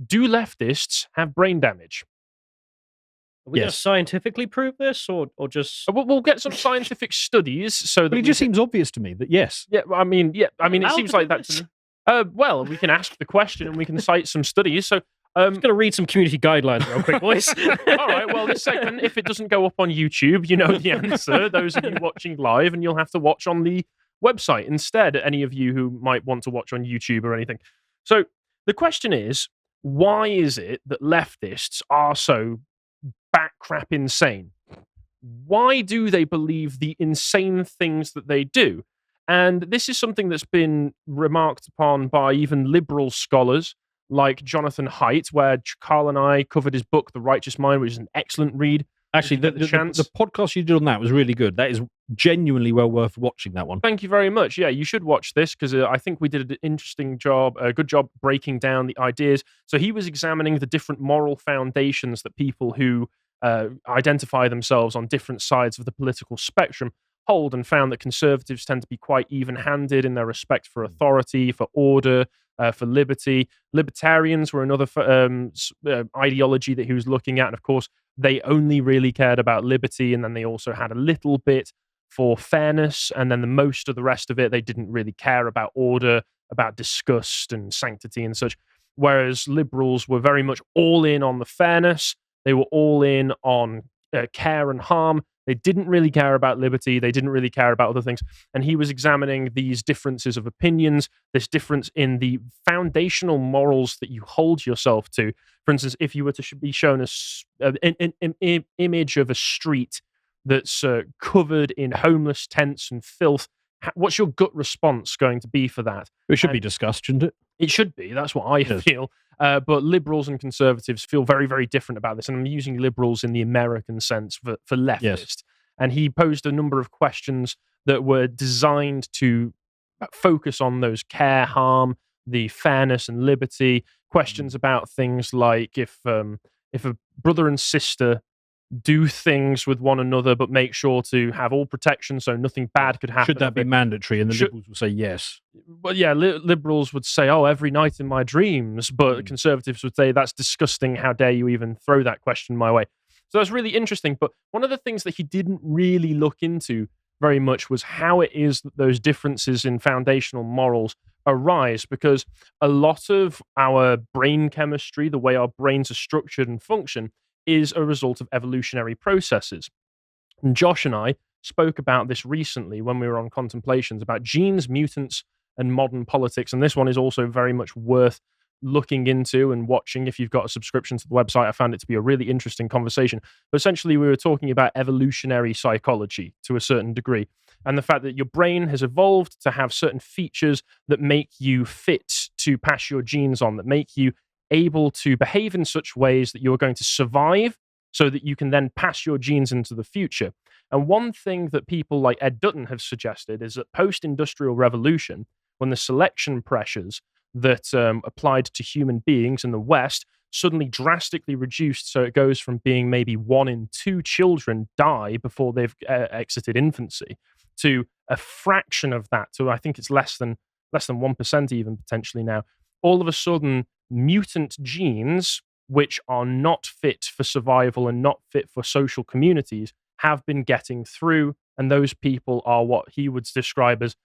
do leftists have brain damage? Are we going to scientifically prove this, or just? We'll get some scientific studies so that. But it just seems obvious to me that yes. Yeah, I mean, it seems like that to me. Well, we can ask the question and we can cite some studies. So, I'm just going to read some community guidelines real quick, boys. All right. Well, this segment, if it doesn't go up on YouTube, you know the answer. Those of you watching live, and you'll have to watch on the website instead. Any of you who might want to watch on YouTube or anything. So the question is, why is it that leftists are so crap insane? Why do they believe the insane things that they do? And this is something that's been remarked upon by even liberal scholars like Jonathan Haidt, where Carl and I covered his book, The Righteous Mind, which is an excellent read. Actually, the podcast you did on that was really good. That is genuinely well worth watching, that one. Thank you very much. Yeah, you should watch this because I think we did an interesting job, a good job breaking down the ideas. So he was examining the different moral foundations that people who identify themselves on different sides of the political spectrum hold, and found that conservatives tend to be quite even-handed in their respect for authority, for order, for liberty. Libertarians were another ideology that he was looking at, and of course, they only really cared about liberty, and then they also had a little bit for fairness, and then the most of the rest of it, they didn't really care about order, about disgust and sanctity and such. Whereas liberals were very much all in on the fairness. They were all in on care and harm. They didn't really care about liberty. They didn't really care about other things. And he was examining these differences of opinions, this difference in the foundational morals that you hold yourself to. For instance, if you were to be shown an image of a street that's covered in homeless tents and filth, what's your gut response going to be for that? It should be discussed, shouldn't it? It should be. That's what I feel. But liberals and conservatives feel very, very different about this. And I'm using liberals in the American sense for leftist. Yes. And he posed a number of questions that were designed to focus on those care, harm, the fairness and liberty. Questions about things like if a brother and sister do things with one another, but make sure to have all protection so nothing bad could happen. Should that be mandatory? And the liberals would say yes. Well, yeah, liberals would say, oh, every night in my dreams. But conservatives would say, that's disgusting. How dare you even throw that question my way? So that's really interesting. But one of the things that he didn't really look into very much was how it is that those differences in foundational morals arise, because a lot of our brain chemistry, the way our brains are structured and function, is a result of evolutionary processes. And Josh and I spoke about this recently when we were on Contemplations about genes, mutants, and modern politics. And this one is also very much worth looking into and watching if you've got a subscription to the website. I found it to be a really interesting conversation. But essentially, we were talking about evolutionary psychology to a certain degree, and the fact that your brain has evolved to have certain features that make you fit to pass your genes on, that make you able to behave in such ways that you're going to survive so that you can then pass your genes into the future. And one thing that people like Ed Dutton have suggested is that post-industrial revolution, when the selection pressures that applied to human beings in the West suddenly drastically reduced, so it goes from being maybe 1 in 2 children die before they've exited infancy, to a fraction of that, to I think it's less than 1% even potentially now. All of a sudden, mutant genes, which are not fit for survival and not fit for social communities, have been getting through, and those people are what he would describe as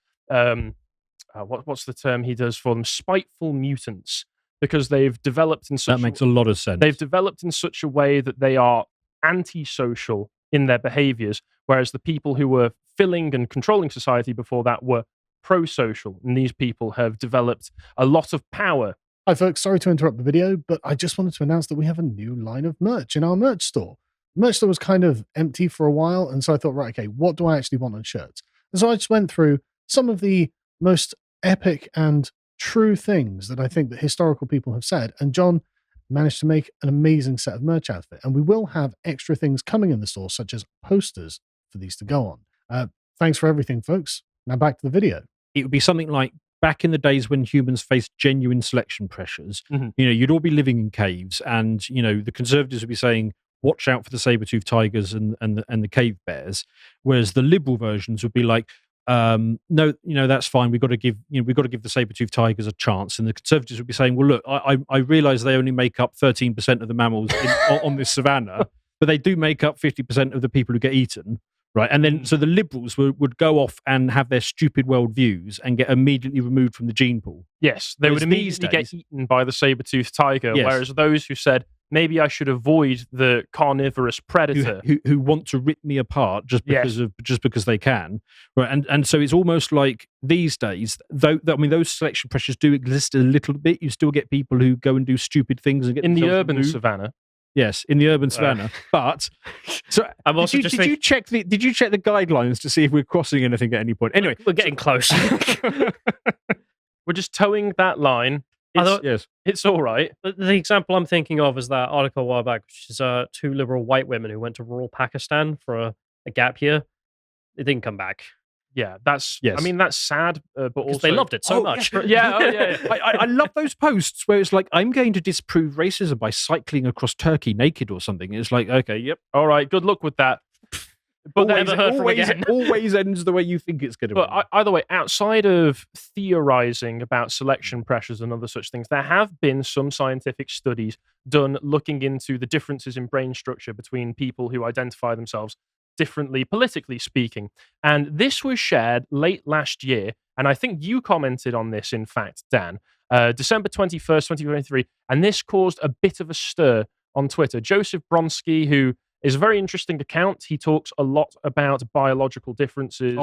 what's the term he does for them? Spiteful mutants, because they've developed in such that makes a lot of sense. They've developed in such a way that they are antisocial in their behaviors, whereas the people who were filling and controlling society before that were pro-social, and these people have developed a lot of power. Hi folks, sorry to interrupt the video, but I just wanted to announce that we have a new line of merch in our merch store. The merch store was kind of empty for a while, and so I thought, right, okay, what do I actually want on shirts? And so I just went through some of the most epic and true things that I think that historical people have said, and John managed to make an amazing set of merch out of it. And we will have extra things coming in the store, such as posters for these to go on. Thanks for everything, folks. Now back to the video. It would be something like back in the days when humans faced genuine selection pressures. Mm-hmm. You'd all be living in caves, and the conservatives would be saying, watch out for the saber-toothed tigers and the cave bears, whereas the liberal versions would be like, no, that's fine. We've got to give the saber-toothed tigers a chance. And the Conservatives would be saying, well, look, I realise they only make up 13% of the mammals on this savannah, but they do make up 50% of the people who get eaten. Right, and then so the Liberals would go off and have their stupid worldviews and get immediately removed from the gene pool. Yes, they would immediately get eaten by the saber-toothed tiger, whereas those who said, maybe I should avoid the carnivorous predator, who want to rip me apart just because they can, right? And so it's almost like these days, though. I mean, those selection pressures do exist a little bit. You still get people who go and do stupid things and get in the urban savannah. Yes, in the urban savannah. But so I'm also did you check the guidelines to see if we're crossing anything at any point? Anyway, we're getting close. We're just towing that line. It's all right. The example I'm thinking of is that article a while back, which is 2 liberal white women who went to rural Pakistan for a gap year. They didn't come back. Yeah, I mean, that's sad, but also they loved it so much. Yeah. I love those posts where it's like, I'm going to disprove racism by cycling across Turkey naked or something. It's like, okay, yep, all right, good luck with that. But always ends the way you think it's going to. But either way, outside of theorizing about selection pressures and other such things, there have been some scientific studies done looking into the differences in brain structure between people who identify themselves differently, politically speaking. And this was shared late last year, and I think you commented on this, in fact, Dan, December 21st, 2023, and this caused a bit of a stir on Twitter. Joseph Bronsky, who is a very interesting account. He talks a lot about biological differences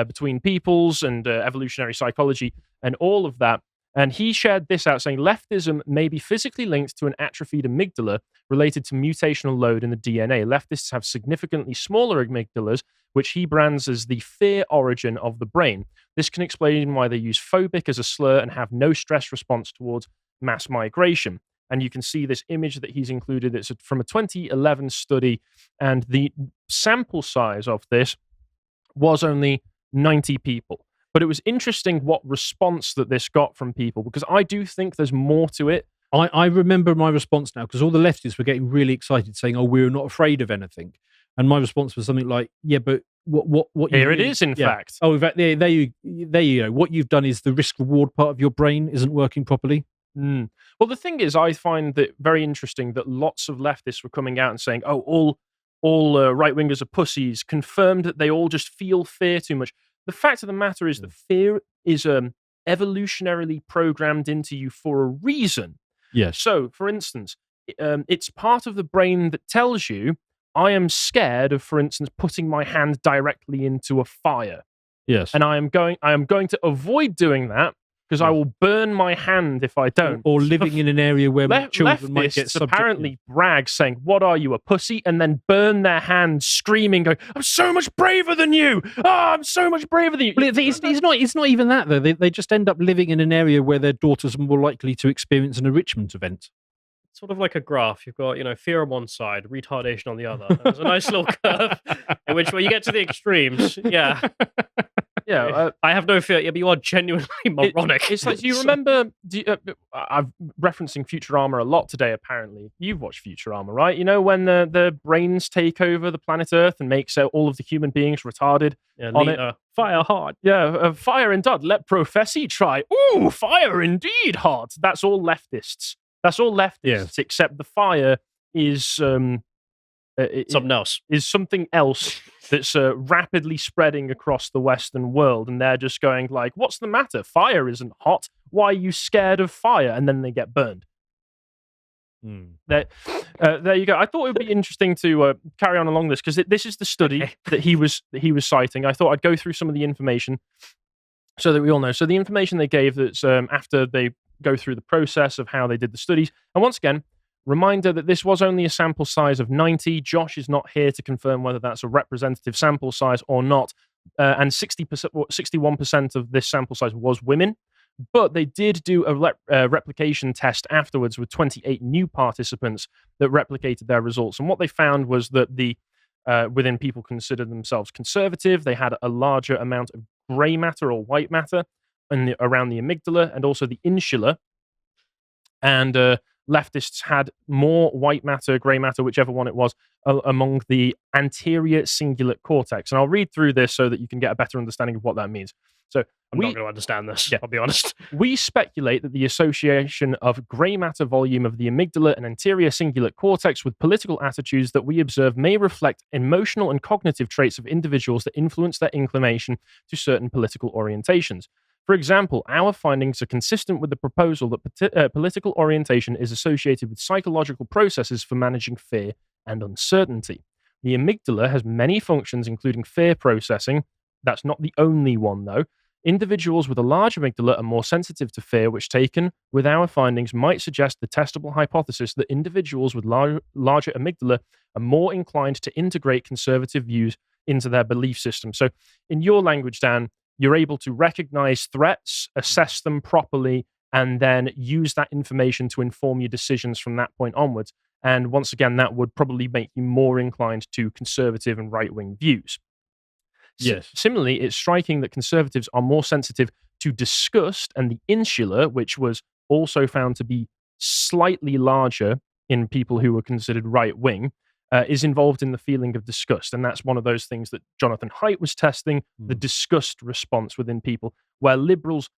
between peoples and evolutionary psychology and all of that. And he shared this out saying leftism may be physically linked to an atrophied amygdala related to mutational load in the DNA. Leftists have significantly smaller amygdalas, which he brands as the fear origin of the brain. This can explain why they use phobic as a slur and have no stress response towards mass migration. And you can see this image that he's included. It's from a 2011 study, and the sample size of this was only 90 people. But it was interesting what response that this got from people, because I do think there's more to it. I remember my response now, because all the leftists were getting really excited, saying, "Oh, we're not afraid of anything," and my response was something like, "Yeah, but what?" Here it is, in fact. Oh, in fact, there you go. What you've done is the risk-reward part of your brain isn't working properly. Well, the thing is, I find that very interesting that lots of leftists were coming out and saying, "Oh, all right-wingers are pussies," confirmed that they all just feel fear too much. The fact of the matter is that fear is evolutionarily programmed into you for a reason. Yes. So, for instance, it's part of the brain that tells you, I am scared of, for instance, putting my hand directly into a fire. Yes. And I am going to avoid doing that because I will burn my hand if I don't. Or living in an area where my children might get subject. Apparently brag saying, "What are you, a pussy?" and then burn their hand, screaming, going, "I'm so much braver than you! Oh, I'm so much braver than you!" Well, it's not even that, though. They just end up living in an area where their daughters are more likely to experience an enrichment event. It's sort of like a graph. You've got, fear on one side, retardation on the other. And there's a nice little curve in which, when you get to the extremes, yeah, I have no fear. Yeah, but you are genuinely moronic. It's like, do you remember? I'm referencing Futurama a lot today. Apparently, you've watched Futurama, right? You know when the brains take over the planet Earth and makes all of the human beings retarded on it. Fire hard. Yeah, fire indeed. Let professi try. Ooh, fire indeed hard. That's all leftists. That's all leftists, except the fire is something else. Is something else that's rapidly spreading across the Western world, and they're just going like, "What's the matter? Fire isn't hot. Why are you scared of fire?" And then they get burned. There you go. I thought it would be interesting to carry on along this, because this is the study that he was citing. I thought I'd go through some of the information so that we all know. So the information they gave, that's after they go through the process of how they did the studies. And once again, reminder that this was only a sample size of 90. Josh is not here to confirm whether that's a representative sample size or not. And 61% of this sample size was women. But they did do a replication test afterwards with 28 new participants that replicated their results. And what they found was that within people considered themselves conservative, they had a larger amount of grey matter or white matter around the amygdala and also the insula, and a leftists had more white matter, grey matter, whichever one it was, among the anterior cingulate cortex. And I'll read through this so that you can get a better understanding of what that means. So I'm not going to understand this, I'll be honest. We speculate that the association of grey matter volume of the amygdala and anterior cingulate cortex with political attitudes that we observe may reflect emotional and cognitive traits of individuals that influence their inclination to certain political orientations. For example, our findings are consistent with the proposal that political orientation is associated with psychological processes for managing fear and uncertainty. The amygdala has many functions, including fear processing. That's not the only one, though. Individuals with a large amygdala are more sensitive to fear, which, taken with our findings, might suggest the testable hypothesis that individuals with larger amygdala are more inclined to integrate conservative views into their belief system. So, in your language, Dan, you're able to recognize threats, assess them properly, and then use that information to inform your decisions from that point onwards. And once again, that would probably make you more inclined to conservative and right-wing views. Yes. Similarly, it's striking that conservatives are more sensitive to disgust, and the insula, which was also found to be slightly larger in people who were considered right-wing, is involved in the feeling of disgust. And that's one of those things that Jonathan Haidt was testing, the disgust response within people, where liberals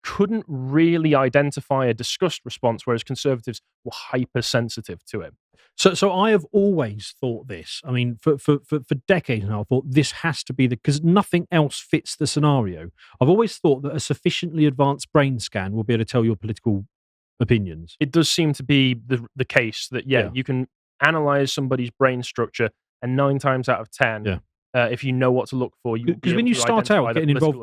couldn't really identify a disgust response, whereas conservatives were hypersensitive to it. So I have always thought this. I mean, for decades now, I thought this has to be because nothing else fits the scenario. I've always thought that a sufficiently advanced brain scan will be able to tell your political opinions. It does seem to be the case that, you can analyze somebody's brain structure, and 9 times out of 10, if you know what to look for, you because when you start out getting involved,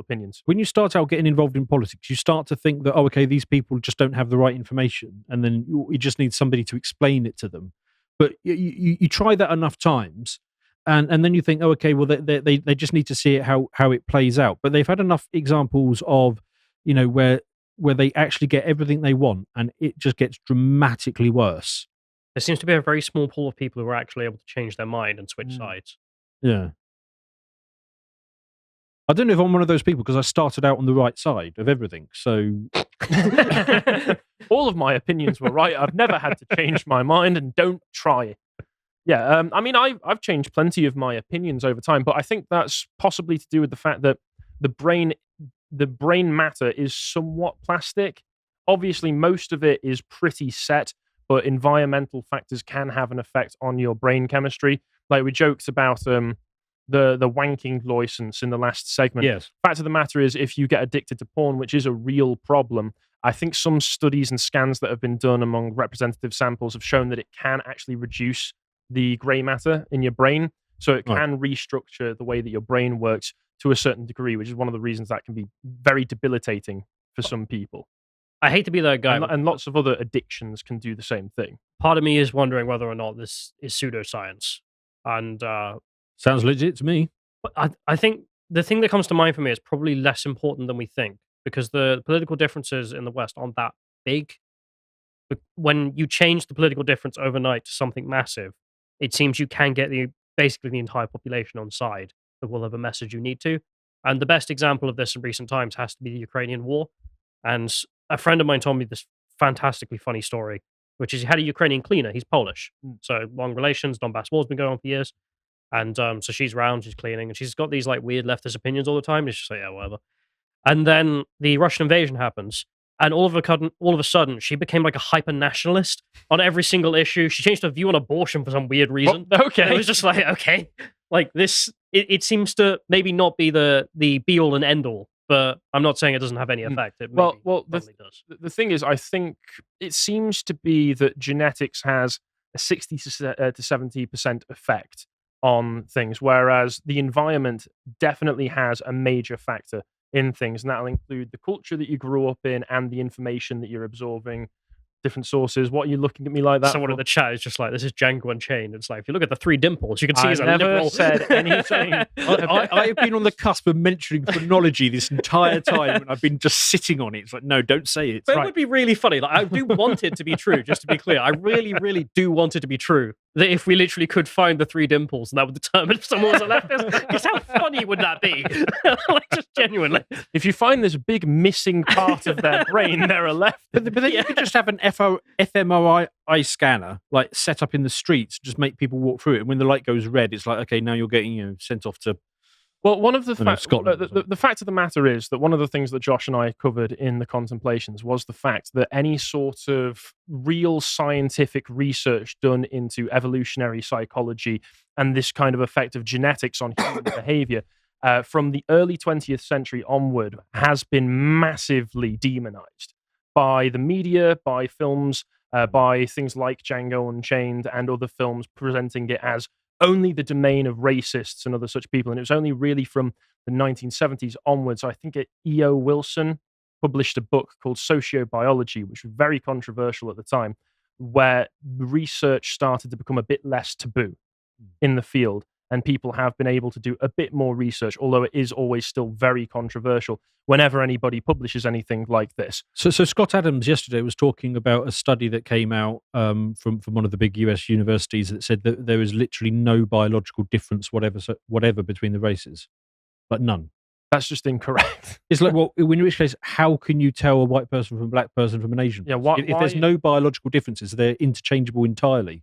when you start out getting involved in politics, you start to think that these people just don't have the right information, and then you just need somebody to explain it to them. But you try that enough times, and then you think, they just need to see it how it plays out. But they've had enough examples of, where they actually get everything they want, and it just gets dramatically worse. There seems to be a very small pool of people who are actually able to change their mind and switch sides. Yeah. I don't know if I'm one of those people because I started out on the right side of everything. So all of my opinions were right. I've never had to change my mind, and don't try it. Yeah, I mean, I've changed plenty of my opinions over time, but I think that's possibly to do with the fact that the brain matter is somewhat plastic. Obviously, most of it is pretty set, but environmental factors can have an effect on your brain chemistry. Like we joked about the wanking license in the last segment. Yes. Fact of the matter is, if you get addicted to porn, which is a real problem, I think some studies and scans that have been done among representative samples have shown that it can actually reduce the grey matter in your brain. So it can restructure the way that your brain works to a certain degree, which is one of the reasons that can be very debilitating for some people. I hate to be that guy. And lots of other addictions can do the same thing. Part of me is wondering whether or not this is pseudoscience. And sounds legit to me. I think the thing that comes to mind for me is probably less important than we think, because the political differences in the West aren't that big. But when you change the political difference overnight to something massive, it seems you can get basically the entire population on side that will have a message you need to. And the best example of this in recent times has to be the Ukrainian war. And a friend of mine told me this fantastically funny story, which is he had a Ukrainian cleaner. He's Polish. So long relations, Donbass war's been going on for years. And so she's around, she's cleaning, and she's got these like weird leftist opinions all the time. It's just like, yeah, whatever. And then the Russian invasion happens, and all of a sudden, she became like a hyper nationalist on every single issue. She changed her view on abortion for some weird reason. Oh, okay, and it was just like, okay, like this. It seems to maybe not be the be all and end all, but I'm not saying it doesn't have any effect. It well, does. The thing is, I think it seems to be that genetics has a 60 to 70% effect on things, whereas the environment definitely has a major factor in things, and that'll include the culture that you grew up in and the information that you're absorbing, different sources. What are you looking at me like that? Someone in the chat is just like, this is Django Unchained. It's like, if you look at the 3 dimples, you can see he's a never liberal. Said anything. I've been on the cusp of mentioning phrenology this entire time, and I've been just sitting on it. It's like, no, don't say it. But it would be really funny. Like, I do want it to be true, just to be clear. I really, really do want it to be true. that if we literally could find the 3 dimples and that would determine if someone was a leftist. Because how funny would that be? Like, just genuinely. If you find this big missing part of their brain, they're a leftist. But then you could just have an fMRI scanner like set up in the streets, just make people walk through it. And when the light goes red, it's like, okay, now you're getting sent off to. Well, one of the Scotland. The fact of the matter is that one of the things that Josh and I covered in the contemplations was the fact that any sort of real scientific research done into evolutionary psychology and this kind of effect of genetics on human behavior from the early 20th century onward has been massively demonized by the media, by films, by things like Django Unchained and other films presenting it as only the domain of racists and other such people. And it was only really from the 1970s onwards. I think E.O. Wilson published a book called Sociobiology, which was very controversial at the time, where research started to become a bit less taboo in the field. And people have been able to do a bit more research, although it is always still very controversial whenever anybody publishes anything like this. So Scott Adams yesterday was talking about a study that came out from one of the big US universities that said that there is literally no biological difference whatever between the races, like none. That's just incorrect. It's like, well, in which case, how can you tell a white person from a black person from an Asian? Yeah, if there's no biological differences, they're interchangeable entirely.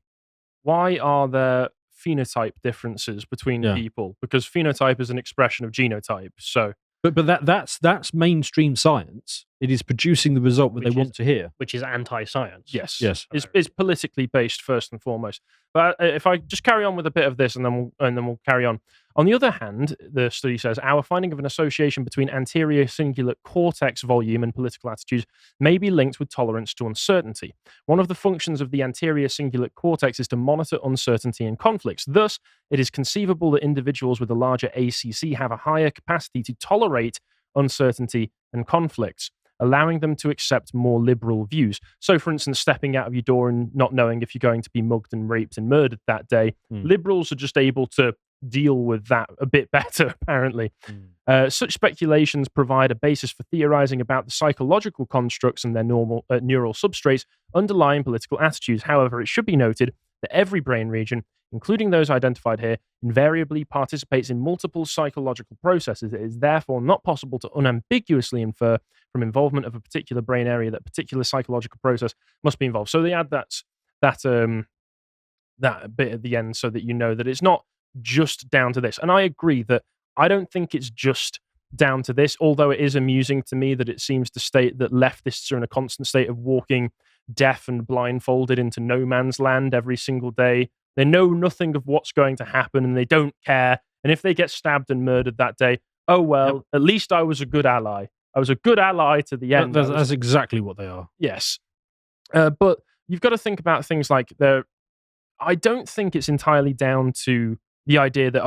Why are there phenotype differences between people? Because phenotype is an expression of genotype. So, but that's mainstream science. It is producing the result that they want to hear, which is anti-science. Yes, It's politically based first and foremost. But if I just carry on with a bit of this, and then we'll carry on. On the other hand, the study says our finding of an association between anterior cingulate cortex volume and political attitudes may be linked with tolerance to uncertainty. One of the functions of the anterior cingulate cortex is to monitor uncertainty and conflicts. Thus, it is conceivable that individuals with a larger ACC have a higher capacity to tolerate uncertainty and conflicts, allowing them to accept more liberal views. So, for instance, stepping out of your door and not knowing if you're going to be mugged and raped and murdered that day, liberals are just able to deal with that a bit better, apparently. Such speculations provide a basis for theorizing about the psychological constructs and their normal neural substrates underlying political attitudes. However, it should be noted that every brain region, including those identified here, invariably participates in multiple psychological processes. It is therefore not possible to unambiguously infer from involvement of a particular brain area that a particular psychological process must be involved. So they add that bit at the end so that you know that it's not just down to this. And I agree that I don't think it's just down to this, although it is amusing to me that it seems to state that leftists are in a constant state of walking deaf and blindfolded into no man's land every single day. They know nothing of what's going to happen and they don't care. And if they get stabbed and murdered that day, oh well, at least I was a good ally. I was a good ally to the end. That's exactly what they are. Yes. But you've got to think about things like I don't think it's entirely down to the idea that,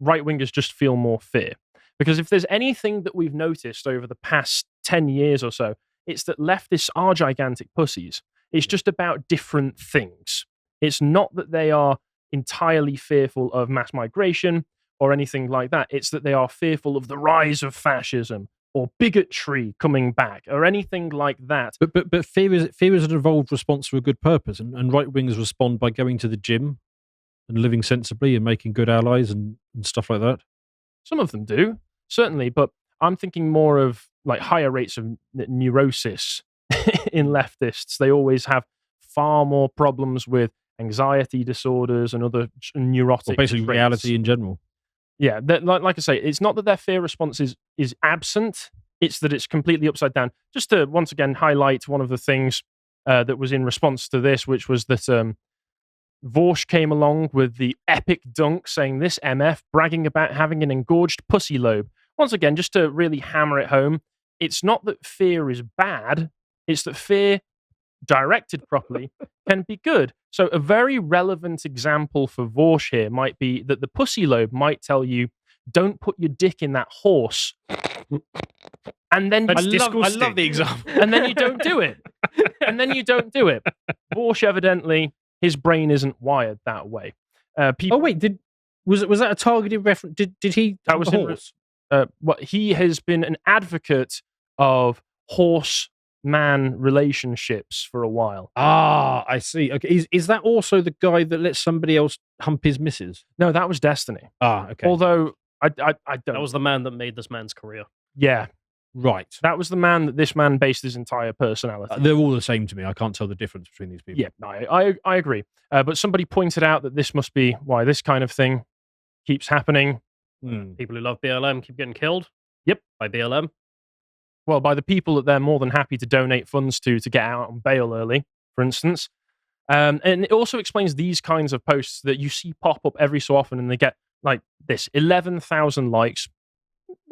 right-wingers just feel more fear. Because if there's anything that we've noticed over the past 10 years or so, it's that leftists are gigantic pussies. It's just about different things. It's not that they are entirely fearful of mass migration or anything like that. It's that they are fearful of the rise of fascism or bigotry coming back or anything like that. But fear is an evolved response to a good purpose. And right-wingers respond by going to the gym and living sensibly and making good allies and stuff like that. Some of them do, certainly. But I'm thinking more of like higher rates of neurosis in leftists. They always have far more problems with anxiety disorders and other neurotic basically traits. Reality in general. Yeah, like I say, it's not that their fear response is absent, it's that it's completely upside down. Just to once again highlight one of the things that was in response to this, which was that Vorsch came along with the epic dunk saying this MF bragging about having an engorged pussy lobe. Once again, just to really hammer it home, it's not that fear is bad, it's that fear directed properly can be good. So a very relevant example for Vorsch here might be that the pussy lobe might tell you, don't put your dick in that horse. And then I love the example. And then you don't do it. Vorsch evidently, his brain isn't wired that way. Was that a targeted reference? Did he? That was horse? He has been an advocate of horse man relationships for a while. Ah, I see. Okay, is that also the guy that lets somebody else hump his missus? No, that was Destiny. Ah, okay. Although I don't. That was the man that made this man's career. Yeah, right. that was the man that this man based his entire personality. They're all the same to me. I can't tell the difference between these people. Yeah, I agree. But somebody pointed out that this must be why this kind of thing keeps happening. People who love BLM keep getting killed. Yep. By BLM. Well, by the people that they're more than happy to donate funds to get out on bail early, for instance. And it also explains these kinds of posts that you see pop up every so often, and they get like this 11,000 likes.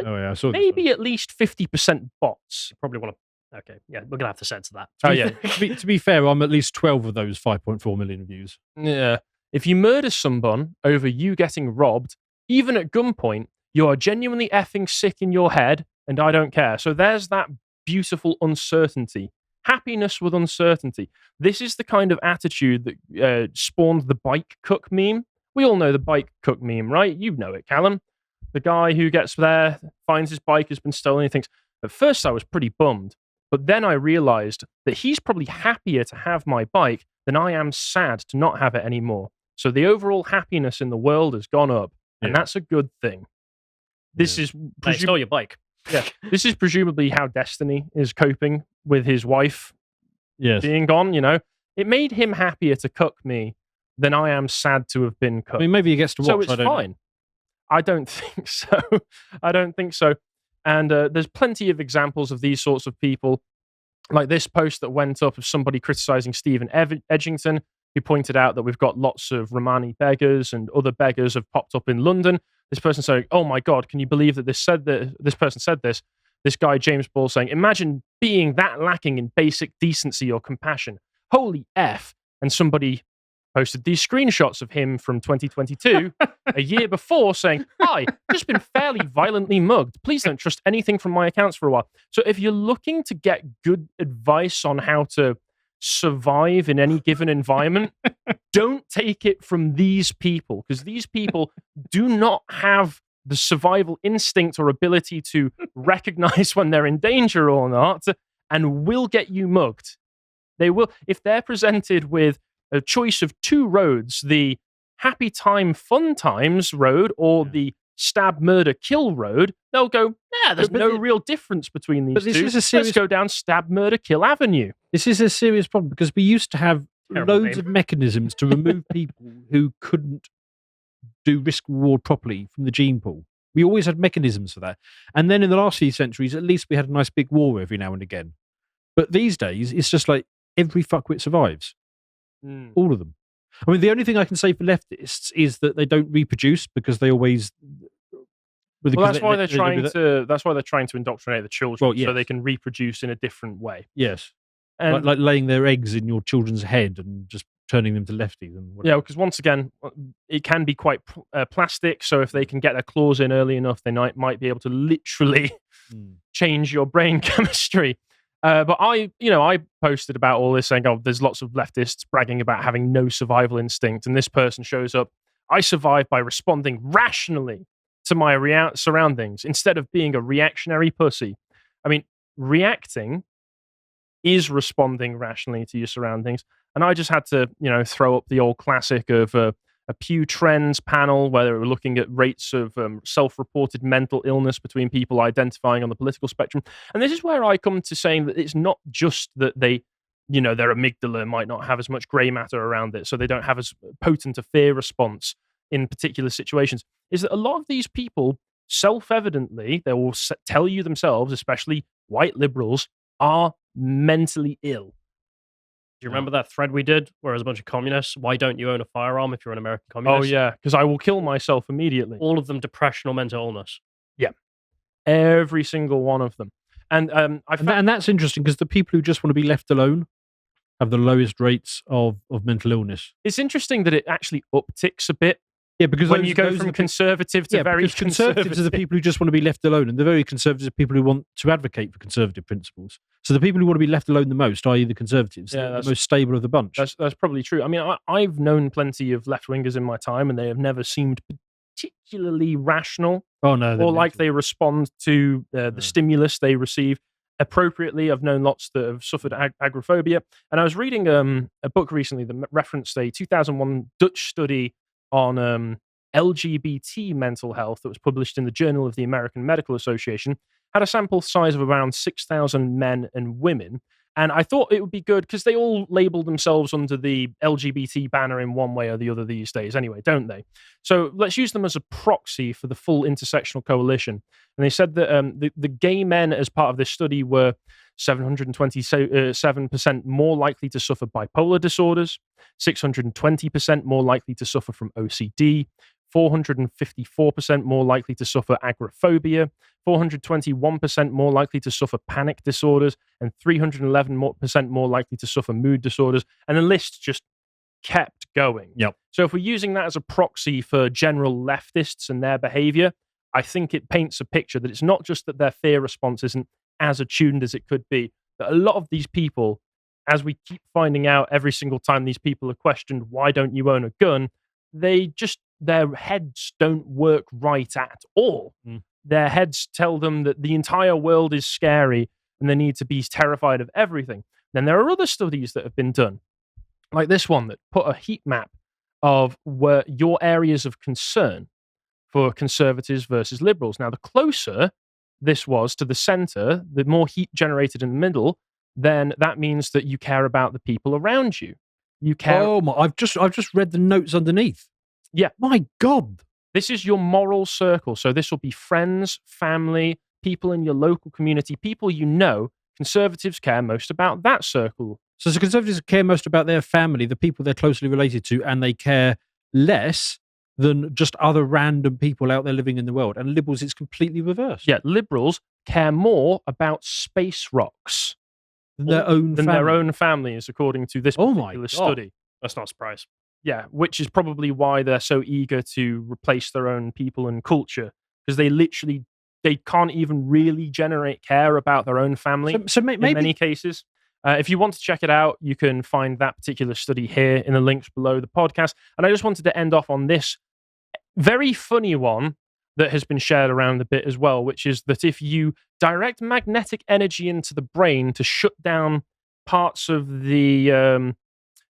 Oh yeah, I saw maybe at least 50% bots. You probably want to. Okay, yeah, we're gonna have to censor that. Oh yeah. to be fair, I'm at least 12 of those 5.4 million views. Yeah. If you murder someone over you getting robbed, even at gunpoint, you are genuinely effing sick in your head, and I don't care. So there's that beautiful uncertainty. Happiness with uncertainty. This is the kind of attitude that spawned the bike cook meme. We all know the bike cook meme, right? You know it, Callum. The guy who gets there, finds his bike has been stolen, and thinks, at first I was pretty bummed, but then I realized that he's probably happier to have my bike than I am sad to not have it anymore. So the overall happiness in the world has gone up, and that's a good thing. This is They stole your bike. Yeah, this is presumably how Destiny is coping with his wife being gone. You know, it made him happier to cook me than I am sad to have been cooked. I mean, maybe he gets to watch. So it's I don't fine. know. I don't think so. I don't think so. And there's plenty of examples of these sorts of people, like this post that went up of somebody criticizing Stephen Edgington, who pointed out that we've got lots of Romani beggars and other beggars have popped up in London. This person saying, "Oh my God, can you believe that this person said this?" This guy, James Ball, saying, "Imagine being that lacking in basic decency or compassion. Holy F." And somebody posted these screenshots of him from 2022, a year before, saying, "Hi, just been fairly violently mugged. Please don't trust anything from my accounts for a while." So if you're looking to get good advice on how to survive in any given environment, don't take it from these people, because these people do not have the survival instinct or ability to recognize when they're in danger or not, and will get you mugged. They will, if they're presented with a choice of two roads, the happy time, fun times road or the stab, murder, kill road, they'll go, there's no real difference between these two. Let's go down stab, murder, kill avenue. This is a serious problem because we used to have Terrible loads name. of mechanisms to remove people who couldn't do risk reward properly from the gene pool. We always had mechanisms for that. And then in the last few centuries, at least we had a nice big war every now and again. But these days, it's just like every fuckwit survives. All of them. I mean, the only thing I can say for leftists is that they don't reproduce because they always. Well, that's why they're trying to. That's why they're trying to indoctrinate the children, yes. so they can reproduce in a different way. Yes, and like laying their eggs in your children's head and just turning them to lefties and whatever. Yeah, because once again, it can be quite plastic. So if they can get their claws in early enough, they might be able to literally change your brain chemistry. But I posted about all this saying, "Oh, there's lots of leftists bragging about having no survival instinct," and this person shows up. I survive by responding rationally to my surroundings instead of being a reactionary pussy. I mean, reacting is responding rationally to your surroundings. And I just had to, throw up the old classic of a Pew Trends panel where they were looking at rates of self-reported mental illness between people identifying on the political spectrum. And this is where I come to saying that it's not just that they, their amygdala might not have as much gray matter around it, so they don't have as potent a fear response in particular situations, is that a lot of these people, self-evidently, they will tell you themselves, especially white liberals, are mentally ill. Do you remember that thread we did where it was a bunch of communists? Why don't you own a firearm if you're an American communist? Oh, yeah, because I will kill myself immediately. All of them depression or mental illness. Yeah. Every single one of them. And and that's interesting because the people who just want to be left alone have the lowest rates of mental illness. It's interesting that it actually upticks a bit. Yeah, because when you go from conservative to very conservatives are the people who just want to be left alone, and the very conservatives are people who want to advocate for conservative principles. So the people who want to be left alone the most, i.e. the conservatives, are the most stable of the bunch. That's probably true. I mean, I've known plenty of left-wingers in my time, and they have never seemed particularly rational. Oh, no. Or like they respond to the stimulus they receive. appropriately. I've known lots that have suffered agoraphobia. And I was reading a book recently that referenced a 2001 Dutch study on LGBT mental health that was published in the Journal of the American Medical Association. Had a sample size of around 6,000 men and women. And I thought it would be good because they all label themselves under the LGBT banner in one way or the other these days anyway, don't they? So let's use them as a proxy for the full intersectional coalition. And they said that the gay men as part of this study were 727% more likely to suffer bipolar disorders, 620% more likely to suffer from OCD, 454% more likely to suffer agoraphobia, 421% more likely to suffer panic disorders, and 311% more likely to suffer mood disorders. And the list just kept going. Yep. So if we're using that as a proxy for general leftists and their behavior, I think it paints a picture that it's not just that their fear response isn't as attuned as it could be, that a lot of these people, as we keep finding out every single time these people are questioned, why don't you own a gun? Their heads don't work right at all. Their heads tell them that the entire world is scary and they need to be terrified of everything. Then there are other studies that have been done, like this one that put a heat map of where your areas of concern for conservatives versus liberals. Now, the closer this was to the center, the more heat generated in the middle, then that means that you care about the people around you. You care. Oh my! I've just read the notes underneath. Yeah. My God. This is your moral circle. So this will be friends, family, people in your local community, people you know. Conservatives care most about that circle. So the Conservatives care most about their family, the people they're closely related to, and they care less than just other random people out there living in the world. And liberals, it's completely reversed. Yeah, liberals care more about space rocks Than their own than family. their own families, according to this Oh my particular God. study. That's not a surprise. Yeah, which is probably why they're so eager to replace their own people and culture, because they can't even really generate care about their own family So maybe in many cases. If you want to check it out, you can find that particular study here in the links below the podcast. And I just wanted to end off on this very funny one that has been shared around a bit as well, which is that if you direct magnetic energy into the brain to shut down parts of the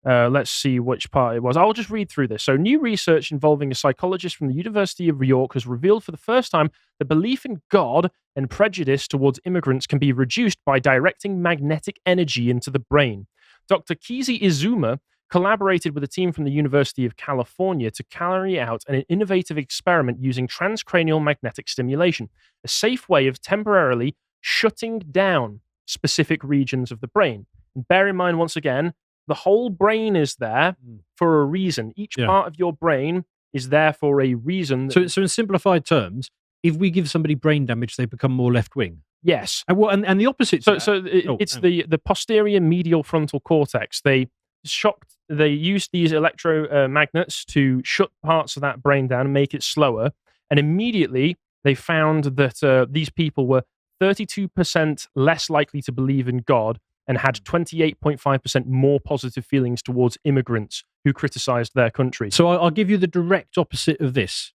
let's see which part it was. I'll just read through this. So, new research involving a psychologist from the University of New York has revealed for the first time that belief in God and prejudice towards immigrants can be reduced by directing magnetic energy into the brain. Dr. Kizi Izuma collaborated with a team from the University of California to carry out an innovative experiment using transcranial magnetic stimulation, a safe way of temporarily shutting down specific regions of the brain. And bear in mind, once again, the whole brain is there for a reason. Each part of your brain is there for a reason. So in simplified terms, if we give somebody brain damage, they become more left-wing. Yes. And the opposite. It's the posterior medial frontal cortex. They used these electromagnets to shut parts of that brain down and make it slower. And immediately they found that these people were 32% less likely to believe in God and had 28.5% more positive feelings towards immigrants who criticized their country. So I'll give you the direct opposite of this.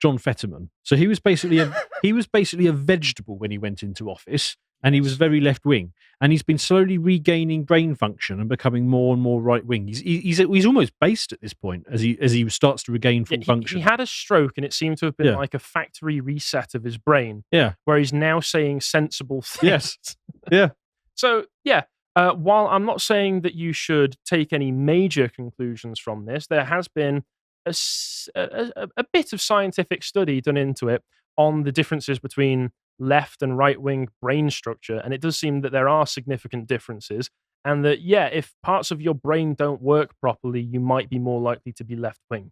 John Fetterman. So he was basically a vegetable when he went into office, and he was very left wing. And he's been slowly regaining brain function and becoming more and more right wing. He's almost based at this point as he starts to regain full function. He had a stroke, and it seemed to have been like a factory reset of his brain. Yeah, where he's now saying sensible things. Yes. Yeah. So, while I'm not saying that you should take any major conclusions from this, there has been a bit of scientific study done into it on the differences between left and right-wing brain structure, and it does seem that there are significant differences, and that, if parts of your brain don't work properly, you might be more likely to be left-wing.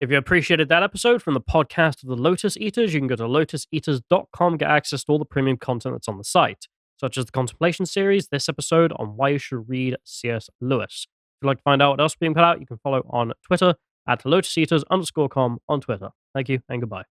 If you appreciated that episode from the podcast of the Lotus Eaters, you can go to lotuseaters.com, get access to all the premium content that's on the site, such as the Contemplation series, this episode on why you should read C.S. Lewis. If you'd like to find out what else is being put out, you can follow on Twitter at lotuseaters_com on Twitter. Thank you and goodbye.